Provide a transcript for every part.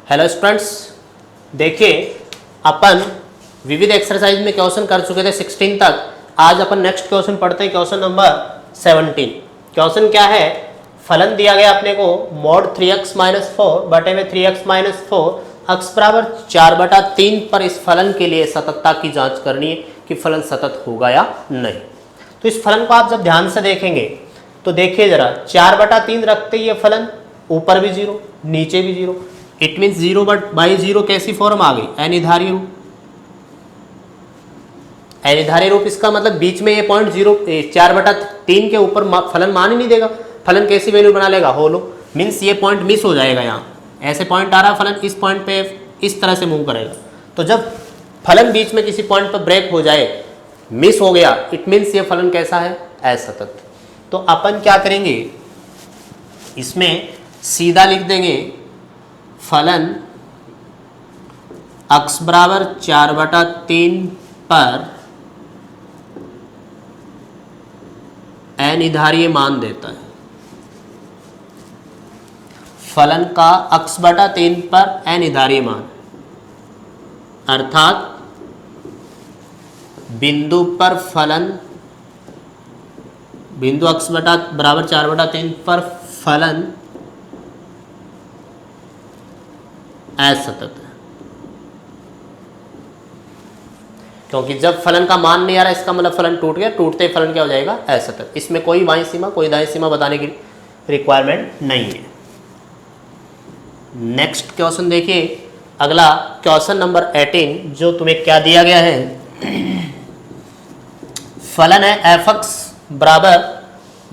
Hello students, देखिए अपन विविध exercise में क्वेश्चन कर चुके थे 16 तक। आज अपन नेक्स्ट क्वेश्चन पढ़ते हैं, क्वेश्चन नंबर 17। क्वेश्चन क्या है, फलन दिया गया अपने को mod 3x - 4 बटे में 3x - 4 x बराबर 4/3 पर इस फलन के लिए सततता की जांच करनी है कि फलन सतत होगा या नहीं। तो इस फलन को आप जब ध्यान से देखेंगे तो देखिए जरा, 4/3 रखते ही ये फलन ऊपर भी 0 नीचे भी 0, इट मीन्स 0/0 कैसी फॉर्म आ गई, अनिधारी रूप। अनिधारी रूप इसका मतलब बीच में ये पॉइंट 4/3 के ऊपर फलन मान ही नहीं देगा। फलन कैसी वैल्यू बना लेगा, होलो, मीन्स ये पॉइंट मिस हो जाएगा। यहाँ ऐसे पॉइंट आ रहा है, फलन इस पॉइंट पे इस तरह से मूव करेगा। तो जब फलन बीच में किसी पॉइंट पर ब्रेक हो जाए, मिस हो गया, इट मीन्स ये फलन कैसा है, असतत। तो अपन क्या करेंगे, इसमें सीधा लिख देंगे फलन x बराबर 4/3 पर अनिधारीय मान देता है। फलन का x/3 पर अनिधारीय मान अर्थात बिंदु पर फलन, बिंदु x बराबर 4/3 पर फलन असतत है। क्योंकि जब फलन का मान नहीं आ रहा, इसका मतलब फलन टूट गया, टूटते ही फलन क्या हो जाएगा, असतत। इसमें कोई बाईं सीमा कोई दाईं सीमा बताने की रिक्वायरमेंट नहीं है। नेक्स्ट क्वेश्चन देखिए, अगला क्वेश्चन नंबर 18, जो तुम्हें क्या दिया गया है, फलन है f(x) बराबर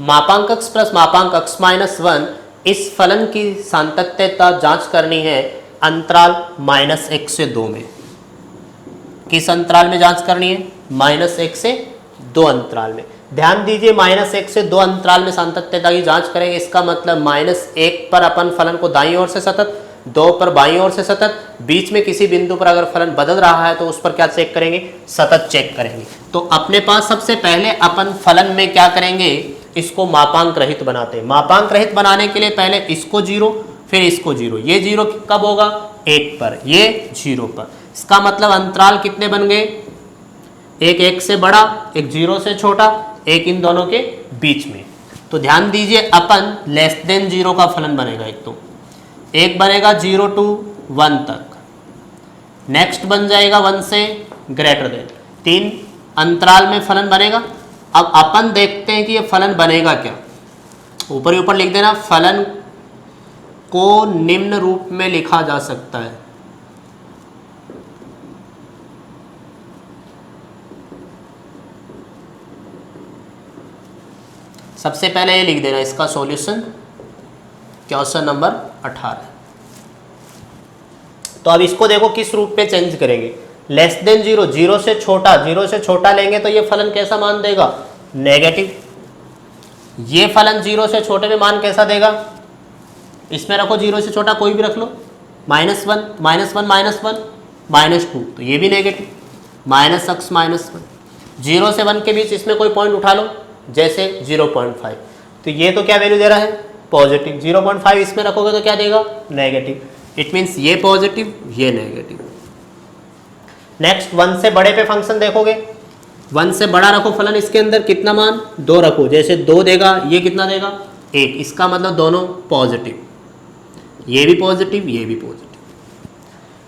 मापांक x प्लस मापांक x - 1। इस फलन की सातत्यता जांच करनी है अंतराल -1 से 2 में। किस अंतराल में जांच करनी है, -1 से 2 अंतराल में। ध्यान दीजिए, -1 से 2 अंतराल में सातत्यता की जांच करेंगे, इसका मतलब -1 पर अपन फलन को दाईं ओर से सतत, 2 पर बाईं ओर से सतत, बीच में किसी बिंदु पर अगर फलन बदल रहा है तो उस पर क्या चेक करेंगे, सतत चेक करेंगे। तो अपने पास सबसे पहले अपन फलन में क्या करेंगे, इसको मापांक रहित बनाते हैं। मापांक रहित बनाने के लिए पहले इसको 0 फिर इसको 0। ये 0 कब होगा, 1 पर, ये 0 पर। इसका मतलब अंतराल कितने बन गए, एक 1 से बड़ा, एक 0 से छोटा, एक इन दोनों के बीच में। तो ध्यान दीजिए, अपन <0 का फलन बनेगा। एक तो एक बनेगा 0 to 1 तक, नेक्स्ट बन जाएगा 1 से ग्रेटर देन। 3 अंतराल में फलन बनेगा। अब अपन देखते हैं कि ये फलन बनेगा क्या। ऊपर ही ऊपर लिख देना, फलन को निम्न रूप में लिखा जा सकता है। सबसे पहले ये लिख देना इसका सॉल्यूशन, क्वेश्चन नंबर 18। तो अब इसको देखो किस रूप में चेंज करेंगे, <0, 0 से छोटा, 0 से छोटा लेंगे तो ये फलन कैसा मान देगा, नेगेटिव। ये फलन 0 से छोटे में मान कैसा देगा, इसमें रखो 0 से छोटा कोई भी रख लो, -1 -2, तो ये भी नेगेटिव, -x - 1। 0 से 1 के बीच इसमें कोई पॉइंट उठा लो, जैसे 0.5, तो ये तो क्या वैल्यू दे रहा है, पॉजिटिव। 0.5 इसमें रखोगे तो क्या देगा, नेगेटिव। इट मीन्स ये पॉजिटिव ये नेगेटिव। नेक्स्ट 1 से बड़े पे फंक्शन देखोगे, 1 से बड़ा रखो फलन, इसके अंदर कितना मान, 2 रखो, जैसे 2 देगा, ये कितना देगा, 1। इसका मतलब दोनों पॉजिटिव, ये भी पॉजिटिव ये भी पॉजिटिव।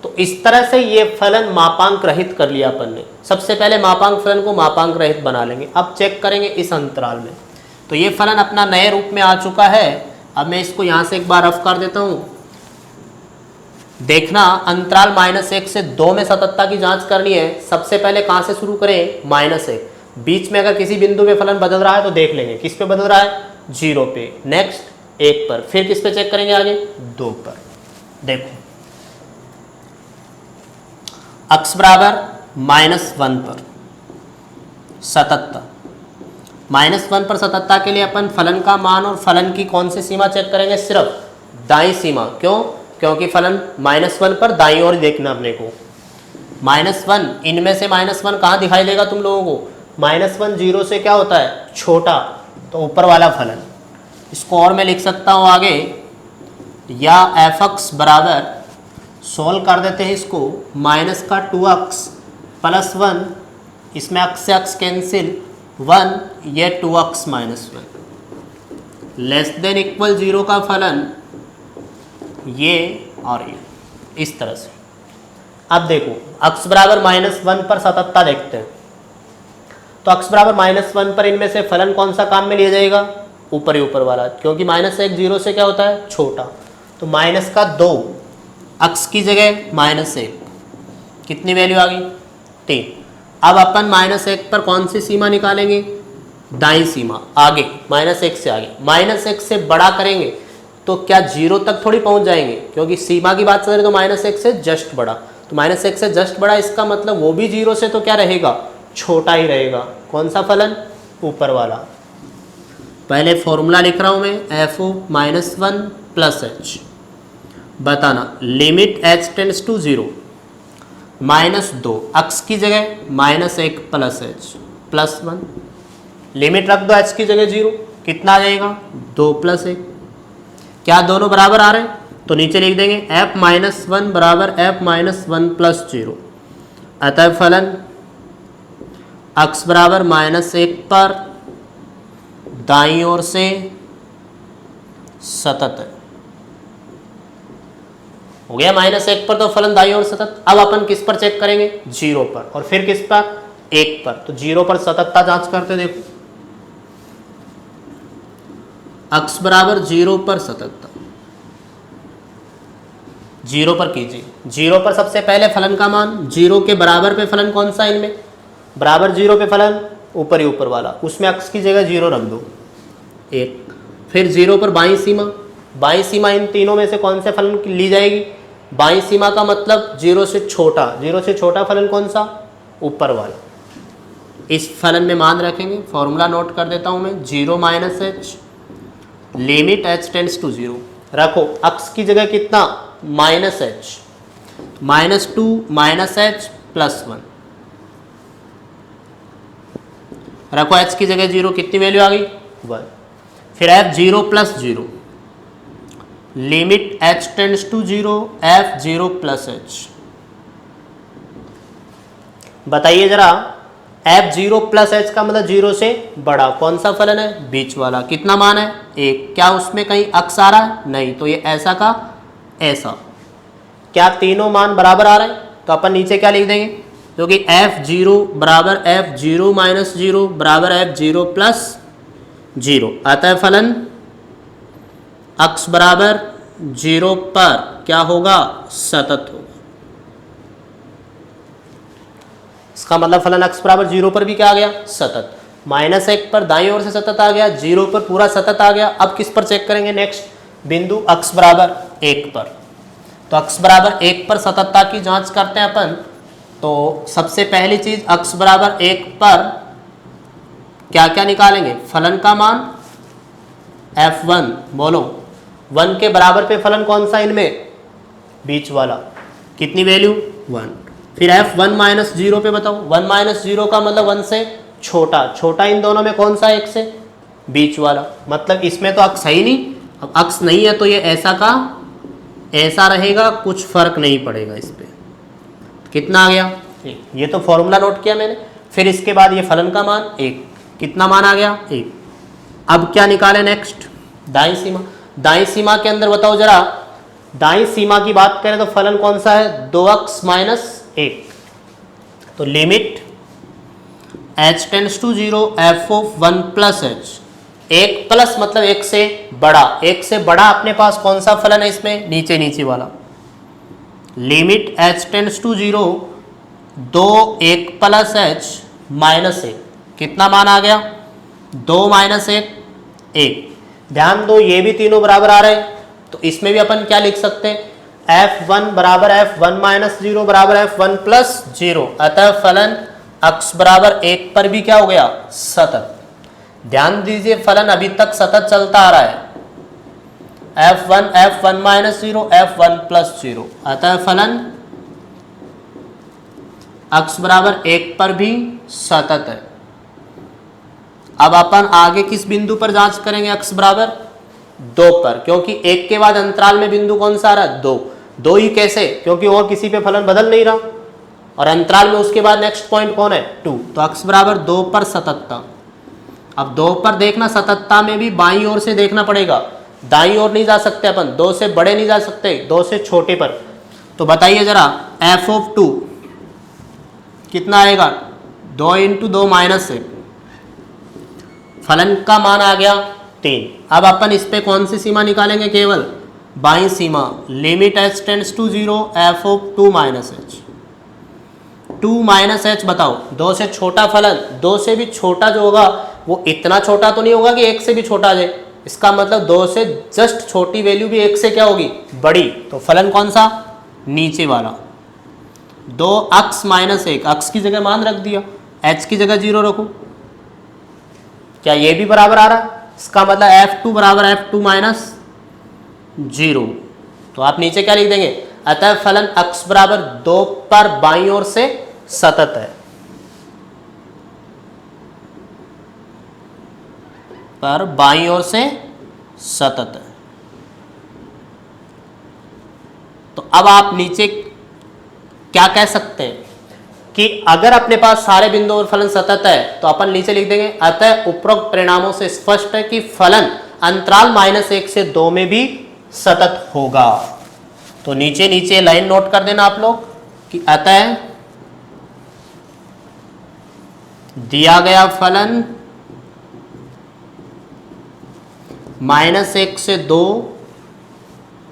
तो इस तरह से ये फलन मापांक रहित कर लिया अपन ने। सबसे पहले मापांक फलन को मापांक रहित बना लेंगे। अब चेक करेंगे इस अंतराल में, तो ये फलन अपना नए रूप में आ चुका है। अब मैं इसको यहाँ से एक बार रफ कर देता हूँ। देखना, अंतराल -1 से 2 में सततता की जांच करनी है। सबसे पहले कहाँ से शुरू करें, -1। बीच में अगर किसी बिंदु पे फलन बदल रहा है तो देख लेंगे किस पे बदल रहा है, 0 पे, नेक्स्ट 1 पर, फिर किस पे चेक करेंगे आगे, 2 पर। देखो x बराबर -1 पर सततता, -1 पर सततता के लिए अपन फलन का मान और फलन की कौन सी सीमा चेक करेंगे, सिर्फ दाईं सीमा। क्यों, क्योंकि फलन -1 पर दाईं ओर देखना अपने को। -1, इनमें से -1 कहाँ दिखाई देगा तुम लोगों को, -1 0 से क्या होता है, छोटा, तो ऊपर वाला फलन। इसको और मैं लिख सकता हूँ आगे, या f(x) बराबर सॉल्व कर देते हैं इसको। माइनस का 2x प्लस 1, इसमें x से x कैंसिल 1, ये 2x minus 1 less than equal 0 का फलन ये और ये इस तरह से। अब देखो x बराबर -1 पर सततता देखते हैं। तो x बराबर -1 पर इनमें से फलन कौन सा काम में लिया जाएगा? ऊपर ही ऊपर वाला, क्योंकि -1 0 से क्या होता है? छोटा। तो माइनस का 2 x की जगह -1, कितनी वैल्यू आ गई? 3। अब अपन -1 पर कौन सी सीमा निकालेंगे? दाईं सीमा, आगे -1 से आगे। -1 से बड़ा करेंगे तो क्या 0 तक थोड़ी पहुंच जाएंगे, क्योंकि सीमा की बात करें तो -1 से जस्ट बड़ा। तो -1 से जस्ट बड़ा, इसका मतलब वो भी 0 से तो क्या रहेगा? छोटा ही रहेगा। कौन सा फलन? ऊपर वाला। पहले फॉर्मूला लिख रहा हूं मैं, f(-1 + h), बताना limit h tends to 0, -2 x की जगह -1 + h + 1, लिमिट रख दो h की जगह 0, कितना आ जाएगा? 2 + 1। क्या दोनों बराबर आ रहे हैं? तो नीचे लिख देंगे f-1 बराबर f-1 + 0। अतः फलन x बराबर -1 पर दाईं ओर से सतत है। हो गया -1 पर तो फलन दाईं ओर सतत। अब अपन किस पर चेक करेंगे? 0 पर, और फिर किस पर? 1 पर। तो 0 पर सततता जांच करते। देखो x बराबर 0 पर सततता, 0 पर कीजिए। 0 पर सबसे पहले फलन का मान, 0 के बराबर पे फलन कौन सा इनमें? बराबर 0 पे फलन ऊपर ही ऊपर वाला, उसमें x की जगह 0 रख दो, 1। फिर 0 पर बाईं सीमा, बाईं सीमा इन तीनों में से कौन से फलन की ली जाएगी? बाईं सीमा का मतलब 0 से छोटा, 0 से छोटा फलन कौन सा? ऊपर वाला। इस फलन में मान रखेंगे। फॉर्मूला नोट कर देता हूं मैं, 0 - h limit h tends to 0। रखो x की जगह कितना? -h, -2 -h + 1, रखो h की जगह 0, कितनी वैल्यू आ गई? 1। फिर f0 + 0 limit h tends to 0, f0 + h। बताइए जरा, f0 + h का मतलब 0 से बड़ा, कौन सा फलन है? बीच वाला। कितना मान है? 1। क्या उसमें कहीं x आ रहा है? नहीं। तो ये ऐसा का ऐसा। क्या तीनों मान बराबर आ रहे हैं? तो अपन नीचे क्या लिख देंगे? क्योंकि f0 बराबर f0 - 0 बराबर f0 + 0। अतः फलन x बराबर 0 पर क्या होगा? सतत होगा। इसका मतलब फलन x बराबर 0 पर भी क्या आ गया? सतत। -1 पर दाईं ओर से सतत आ गया, 0 पर पूरा सतत आ गया। अब किस पर चेक करेंगे? नेक्स्ट बिंदु x बराबर 1 पर। तो x बराबर 1 पर सततता की जांच करते हैं अपन। तो सबसे पहली चीज, x बराबर 1 पर क्या क्या निकालेंगे? फलन का मान f1, बोलो 1 के बराबर पे फलन कौन सा इनमें? बीच वाला। कितनी वैल्यू? 1। फिर f1 - 0 पे बताओ। 1 - 0 का मतलब 1 से छोटा, छोटा इन दोनों में कौन सा? 1 से बीच वाला। मतलब इसमें तो x है ही नहीं। अब x नहीं है तो ये ऐसा का ऐसा रहेगा, कुछ फर्क नहीं पड़ेगा इस पे। कितना आ गया? 1। ये तो फॉर्मूला नोट किया मैंने। फिर इसके बाद ये फलन का मान 1, कितना मान आ गया? 1। अब क्या निकाले नेक्स्ट? दाईं सीमा। दाईं सीमा के अंदर बताओ जरा, दाईं सीमा की बात करें तो फलन कौन सा है? 2x - 1। तो limit h tends to 0, f(1 + h), 1 plus मतलब 1 से बड़ा। 1 से बड़ा अपने पास कौन सा फलन है इसमें? नीचे नीचे वाला। Limit h tends to 0, 2 1 + h -1, कितना मान आ गया? 2 - 1 1। ध्यान दो ये भी तीनों बराबर आ रहे हैं, तो इसमें भी अपन क्या लिख सकते हैं? f1 बराबर f1 - 0 बराबर f1 + 0। अतः फलन x बराबर 1 पर भी क्या हो गया? सतत। ध्यान दीजिए फलन अभी तक सतत चलता आ रहा है, f1 - 0 f1 + 0। अतः फलन x बराबर 1 पर भी सतत है। अब अपन आगे किस बिंदु पर जांच करेंगे? x बराबर 2 पर, क्योंकि 1 के बाद अंतराल में बिंदु कौन सा आ रहा है? 2। दो ही कैसे, क्योंकि और किसी पे फलन बदल नहीं रहा, और अंतराल में उसके बाद नेक्स्ट पॉइंट कौन है 2, तो x बराबर 2 पर सततता। अब 2 पर देखना, सततता में भी बाईं ओर से देखना पड़ेगा, दाईं ओर नहीं जा सकते अपन, 2 से बड़े नहीं जा सकते, 2 से छोटे पर। तो बताइए जरा f ऑफ 2 कितना आएगा, 2 इंटू 2 माइनस 1, फलन का मान आ गया 3। अब अपन इस पे कौन सी सीमा निकालेंगे, केवल बाईं सीमा, limit h tends to 0 f of 2 minus h। 2 minus h बताओ, 2 से छोटा फलन, 2 से भी छोटा जो होगा वो इतना छोटा तो नहीं होगा कि 1 से भी छोटा आ जाए, इसका मतलब 2 से जस्ट छोटी वैल्यू भी 1 से क्या होगी, बड़ी। तो फलन कौन सा, नीचे वाला। 2x माइनस 1, x की जगह मान रख दिया, h की जगह 0 रखो, क्या ये भी बराबर आ रहा है, इसका मतलब f2 बराबर f2 माइनस 0। तो आप नीचे क्या लिख देंगे, अतः फलन x बराबर 2 पर बाईं ओर से सतत है, पर बाईं ओर से सतत है। तो अब आप नीचे क्या कह सकते हैं कि अगर अपने पास सारे बिंदुओं पर फलन सतत है तो अपन नीचे लिख देंगे, अतः उपरोक्त परिणामों से स्पष्ट है कि फलन अंतराल -1 से 2 में भी सतत होगा। तो नीचे नीचे लाइन नोट कर देना आप लोग कि अतः दिया गया फलन -1 से 2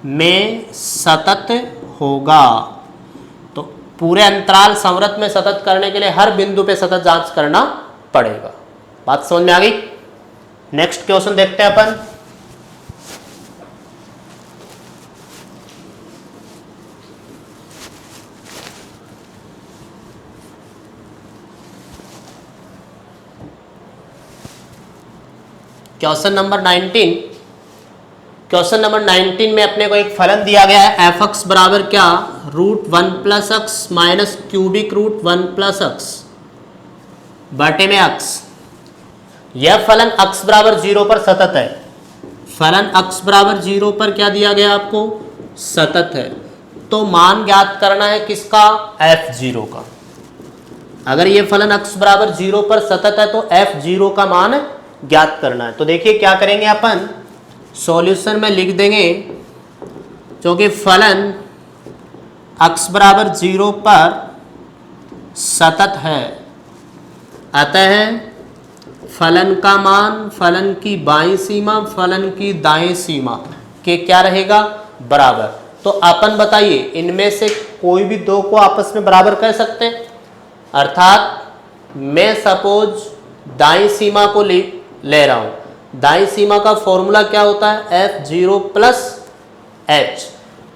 में सतत होगा। तो पूरे अंतराल संवृत्त में सतत करने के लिए हर बिंदु पे सतत जांच करना पड़ेगा। बात समझ में आ गई। नेक्स्ट क्वेश्चन देखते हैं अपन। Question number 19। क्वेश्चन नंबर 19 में अपने को एक फलन दिया गया है एफ एक्स बराबर क्या, √1 + x माइनस क्यूबिक √1 + x बटे में x। यह फलन x बराबर 0 पर सतत है। फलन x बराबर 0 पर क्या दिया गया आपको, सतत है। तो मान ज्ञात करना है किसका, f0 का। अगर ये फलन x बराबर 0 पर सतत है तो f0 का मान ज्ञात करना है। तो देखिए क्या करेंगे अपन, सॉल्यूशन में लिख देंगे, क्योंकि फलन x बराबर 0 पर सतत है, अतः फलन का मान फलन की बाईं सीमा फलन की दाएं सीमा के क्या रहेगा, बराबर। तो अपन बताइए इनमें से कोई भी दो को आपस में बराबर कर सकते हैं। अर्थात मैं सपोज दाईं सीमा को ले रहा हूं। दाईं सीमा का फॉर्मूला क्या होता है, f0 + h।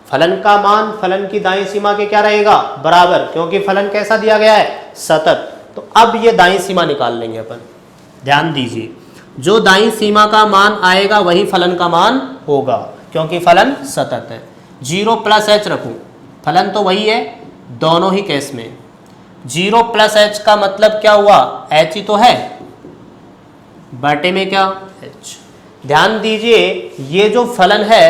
फलन का मान फलन की दाईं सीमा के क्या रहेगा, बराबर, क्योंकि फलन कैसा दिया गया है, सतत। तो अब ये दाईं सीमा निकाल लेंगे अपन। ध्यान दीजिए, जो दाईं सीमा का मान आएगा वही फलन का मान होगा, क्योंकि फलन सतत है। 0 + h रखूं, फलन तो वही है दोनों ही केस में। 0 + h का मतलब क्या हुआ, h ही तो है, बटे में क्या, h। ध्यान दीजिए ये जो फलन है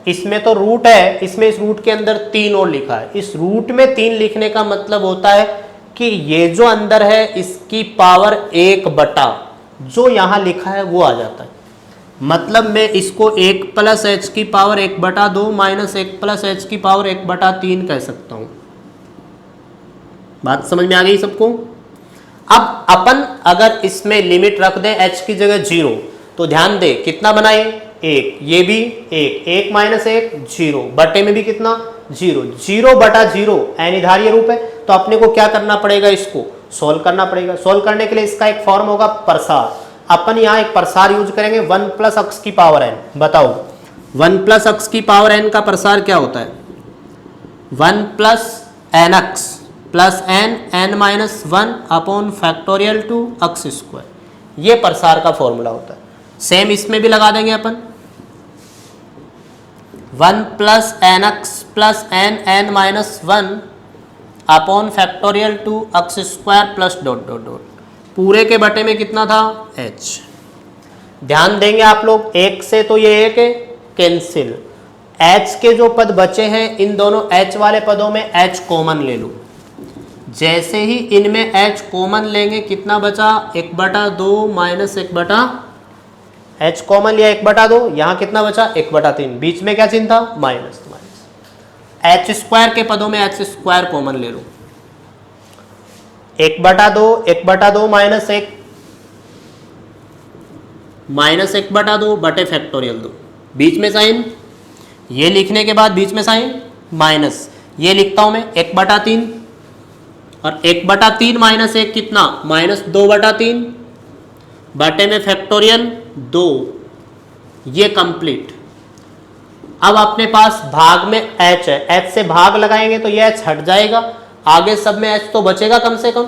इसमें तो रूट है, इसमें इस रूट के अंदर 3 और लिखा है। इस रूट में 3 लिखने का मतलब होता है कि ये जो अंदर है इसकी पावर 1 बटा जो यहां लिखा है वो आ जाता है। मतलब मैं इसको 1 + h की पावर 1/2 माइनस 1 + h की पावर 1/3 कह सकता हूं। बात समझ में आ गई सबको। अब अपन अगर इसमें लिमिट रख दें h की जगह 0, तो ध्यान दे कितना बनाए, 1, ये भी 1 - 1 0, बटे में भी कितना 0, 0/0 अनिधार्य रूप है। तो अपने को क्या करना पड़ेगा, इसको सोल्व करना पड़ेगा। सोल्व करने के लिए इसका एक फॉर्म होगा प्रसार। अपन यहाँ एक प्रसार यूज करेंगे 1 + x की पावर n। बताओ 1 + x की पावर n का प्रसार क्या होता है, 1 + nx + n (1) factorial two x²। ये प्रसार का फॉर्मूला होता है। सेम इसमें भी लगा देंगे अपन, 1 + nx + n (1) factorial two x² +... पूरे के बटे में कितना था, h। ध्यान देंगे आप लोग, 1 से तो ये 1 है कैंसिल, h के जो पद बचे हैं इन दोनों h वाले पदों में h कॉमन ले लो। जैसे ही इनमें h कॉमन लेंगे कितना बचा, 1/2 माइनस 1/, h कॉमन लिया 1/2, यहाँ कितना बचा 1/3, बीच में क्या चिन्ह था माइनस, h स्क्वायर के पदों में h स्क्वायर कॉमन ले लो। 1/2 माइनस 1 माइनस 1/2 बटे फैक्टोरियल 2, बीच में साइन, ये लिखने के बाद बीच में साइन माइनस, ये लिखता हूं मैं 1/3 और 1/3 माइनस 1 कितना माइनस 2/3 बटे में फैक्टोरियल 2, ये कंप्लीट। अब अपने पास भाग में h है, h से भाग लगाएंगे तो ये h हट जाएगा, आगे सब में h तो बचेगा कम से कम।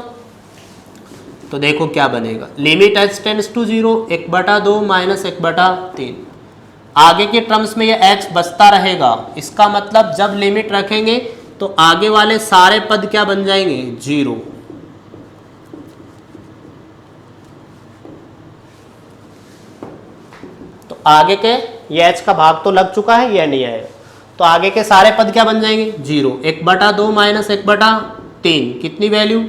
तो देखो क्या बनेगा, limit h tends to 0, 1/2 minus 1/3, आगे के टर्म्स में ये h बचता रहेगा। इसका मतलब जब लिमिट रखेंगे तो आगे वाले सारे पद क्या बन जाएंगे 0। तो आगे के ये h का भाग तो लग चुका है, ये नहीं आएगा, तो आगे के सारे पद क्या बन जाएंगे 0। 1/2 माइनस 1/3 कितनी वैल्यू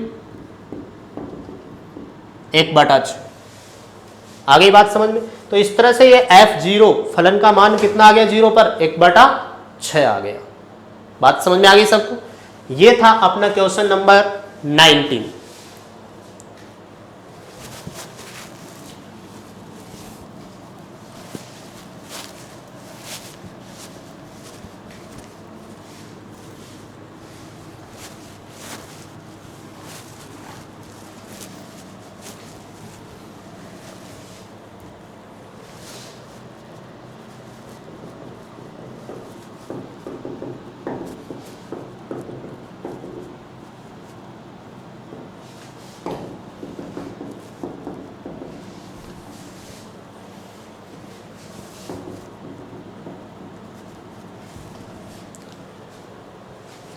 1/6। आ गई बात समझ में। तो इस तरह से ये f0 फलन का मान कितना आ गया 0 पर 1/6 आ गया। बात समझ में आ गई सबको। ये था अपना क्वेश्चन नंबर 19।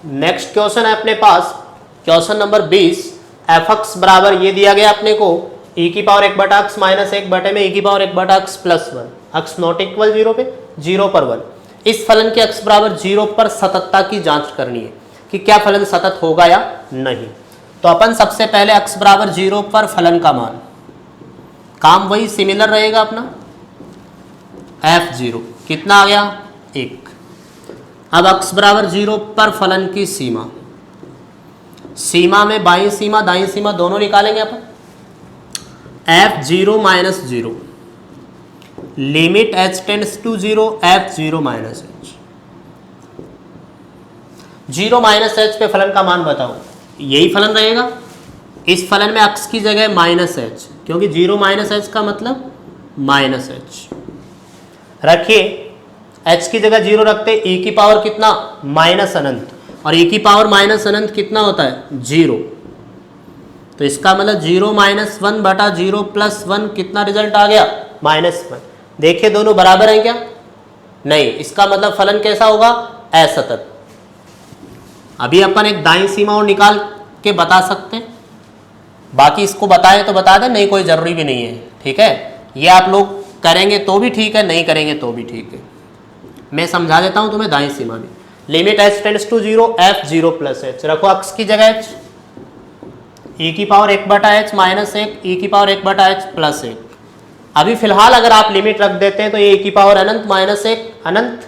नेक्स्ट क्वेश्चन है अपने पास क्वेश्चन नंबर 20। एफ एक्स बराबर ये दिया गया अपने को e की पावर 1/x माइनस 1 बटे में e की power 1/x plus 1, x not equal 0 पे 0 पर 1। इस फलन के x बराबर 0 पर सततता की जांच करनी है कि क्या फलन सतत होगा या नहीं। तो अपन सबसे पहले x बराबर 0 पर फलन का मान, काम वही सिमिलर रहेगा अपना, f0 कितना आ गया 1। अब x बराबर 0 पर फलन की सीमा, सीमा में बाईं सीमा दाईं सीमा दोनों निकालेंगे अपन। f0 minus 0 limit h tends to 0 f0 minus h, 0 minus h पे फलन का मान बताओ, यही फलन रहेगा। इस फलन में x की जगह माइनस h, क्योंकि 0 माइनस h का मतलब माइनस h रखिए, h की जगह 0 रखते e की पावर कितना माइनस अनंत, और e की पावर माइनस अनंत कितना होता है 0। तो इसका मतलब 0 माइनस 1 बटा 0 प्लस 1 कितना रिजल्ट आ गया -1। देखिए दोनों बराबर हैं क्या, नहीं, इसका मतलब फलन कैसा होगा असतत। अभी अपन एक दाईं सीमा और निकाल के बता सकते हैं, बाकी इसको बताएं तो बता दें, नहीं कोई जरूरी भी नहीं है, ठीक है। ये आप लोग करेंगे तो भी ठीक है, नहीं करेंगे तो भी ठीक है। मैं समझा देता हूं तुम्हें दाईं सीमा भी। Limit h tends to 0 f0 plus h, रखो x की जगह h, e की पावर 1/h माइनस 1 e की पावर 1/h प्लस 1। अभी फिलहाल अगर आप लिमिट रख देते हैं तो ये e की पावर अनंत माइनस 1 अनंत,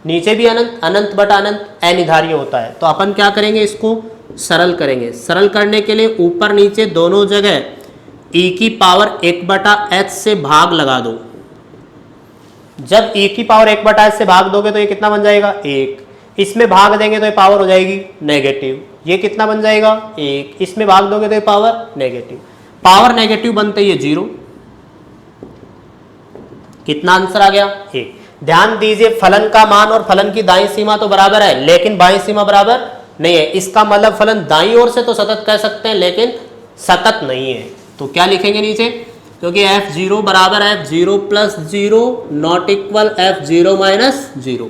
नीचे भी अनंत, अनंत बटा अनंत अनिधार्य होता है। तो अपन क्या करेंगे, इसको सरल करेंगे। सरल करने के लिए ऊपर नीचे दोनों जगह e की पावर 1/h से भाग लगा दो। जब e की पावर 1/h से भाग दोगे तो ये कितना बन जाएगा 1, इसमें भाग देंगे तो ये पावर हो जाएगी नेगेटिव, ये कितना बन जाएगा 1, इसमें भाग दोगे तो ये पावर नेगेटिव, पावर नेगेटिव बनते ही 0। कितना आंसर आ गया 1। ध्यान दीजिए फलन का मान और फलन की दाईं सीमा तो बराबर है, लेकिन बाईं सीमा बराबर नहीं है। इसका मतलब फलन दाईं ओर से तो सतत कह सकते हैं, लेकिन सतत नहीं है। तो क्या लिखेंगे नीचे, क्योंकि f0 बराबर f0 plus 0 not equal f0 minus 0,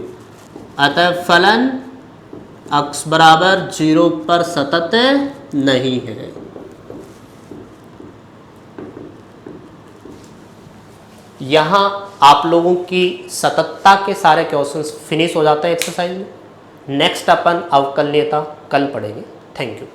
अतः फलन x बराबर 0 पर सतत नहीं है। यहां आप लोगों की सततता के सारे क्वेश्चंस फिनिश हो जाते हैं एक्सरसाइज में। नेक्स्ट अपन अवकलनीयता कल पढ़ेंगे। Thank you.